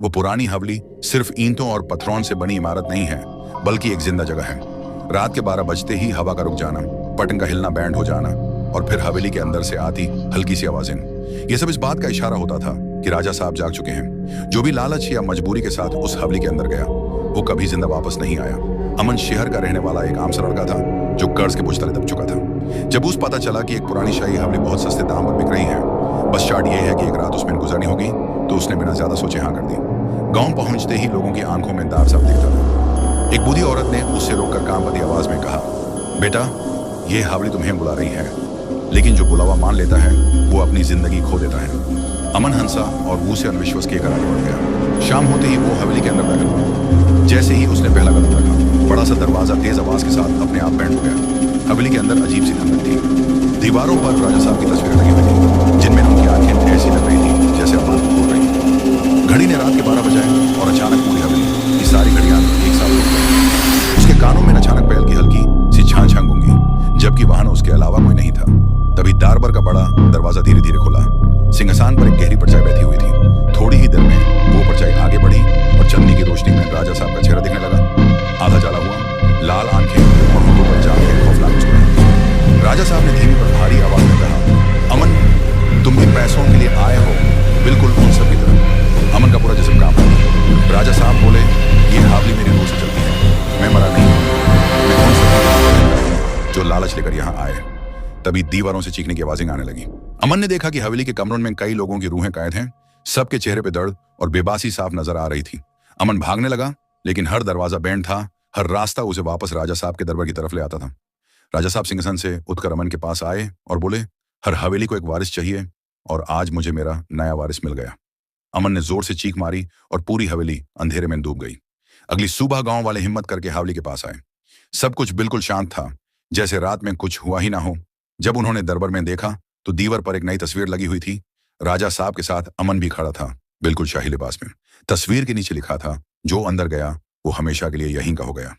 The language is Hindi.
वो पुरानी हवेली सिर्फ ईंटों और पत्थरों से बनी इमारत नहीं है, बल्कि एक जिंदा जगह है। रात के 12 बजते ही हवा का रुक जाना, बटन का हिलना बैंड हो जाना और फिर हवेली के अंदर से आती हल्की सी आवाजें, ये सब इस बात का इशारा होता था कि राजा साहब जाग चुके हैं। जो भी लालच या मजबूरी के साथ उस हवेली के अंदर गया, वो कभी जिंदा वापस नहीं आया। अमन शहर का रहने वाला एक आम सा लड़का था जो कर्ज के बोझ तले दब चुका था। जब उस पता चला कि एक पुरानी शाही हवेली बहुत सस्ते दाम पर बिक रही है, बस शार्ट ये है कि एक रात उसमें गुजारनी होगी, तो उसने बिना ज्यादा सोचे हाँ कर दी। गांव पहुंचते ही लोगों की आंखों में दार साफ दिखता था। एक बूढ़ी औरत ने उससे रोककर कामपति आवाज में कहा, बेटा, ये हवेली तुम्हें बुला रही है, लेकिन जो बुलावा मान लेता है वो अपनी जिंदगी खो देता है। अमन हंसा और मुंह से अनविश्वास के आगे बढ़ गया। शाम होते ही वो हवेली के अंदर दाखिल हुआ। जैसे ही उसने पहला कदम रखा, बड़ा सा दरवाजा तेज आवाज के साथ अपने आप बैंड हो गया। हवेली के अंदर अजीब सी ठंडक थी। दीवारों पर राजा साहब की तस्वीरें लगी हुई थी, जिनमें उनकी आंखें ऐसी लग रही थी जैसे अमन घूर रही। घड़ी ने रात के 12 बजाए और अचानक पूरी हवेली की सारी घड़ियां एक साथ रुक गई। उसके कानों में अचानक बैल की हल्की सी छां छां गूंगी, जबकि वहां उसके अलावा कोई नहीं था। तभी दारबर का बड़ा दरवाजा धीरे धीरे खुला। सिंहासन पर एक गहरी परछाई बैठी हुई थी। थोड़ी ही देर में वो परछाई आगे बढ़ी और चंदनी की रोशनी में राजा साहब का चेहरा दिखने लगा। आधा जाला हुआ, लाल आंखें और होठों पर जान के खौफनाक मुस्कुराहट। राजा साहब ने धीमी पर भारी आवाज में कहा, अमन, तुम भी पैसों के लिए आए हो, बिल्कुल उन सब की तरह। अमन का पूरा जिस्म कांप रहा। राजा साहब बोले, ये हवेली मेरी रूह से चलती है, मैं मरा नहीं हूं। मैं उन सब जो लालच लेकर यहाँ आए। तभी दीवारों से चीखने की आवाजें आने लगी। अमन ने देखा कि हवेली के कमरों में कई लोगों की रूहें कैद हैं। सबके चेहरे पे दर्द और बेबासी साफ नजर आ रही थी। अमन भागने लगा, लेकिन हर दरवाजा बैंड था, हर रास्ता उसे वापस राजा साहब के दरबार की तरफ ले आता था। राजा साहब सिंहासन से उठकर अमन के पास आए और बोले, हर हवेली को एक वारिस चाहिए और आज मुझे मेरा नया वारिस मिल गया। अमन ने जोर से चीख मारी और पूरी हवेली अंधेरे में डूब गई। अगली सुबह गांव वाले हिम्मत करके हवेली के पास आए। सब कुछ बिल्कुल शांत था, जैसे रात में कुछ हुआ ही ना हो। जब उन्होंने दरबार में देखा तो दीवार पर एक नई तस्वीर लगी हुई थी। राजा साहब के साथ अमन भी खड़ा था, बिल्कुल शाही लिबास में। तस्वीर के नीचे लिखा था, जो अंदर गया वो हमेशा के लिए यहीं का हो गया।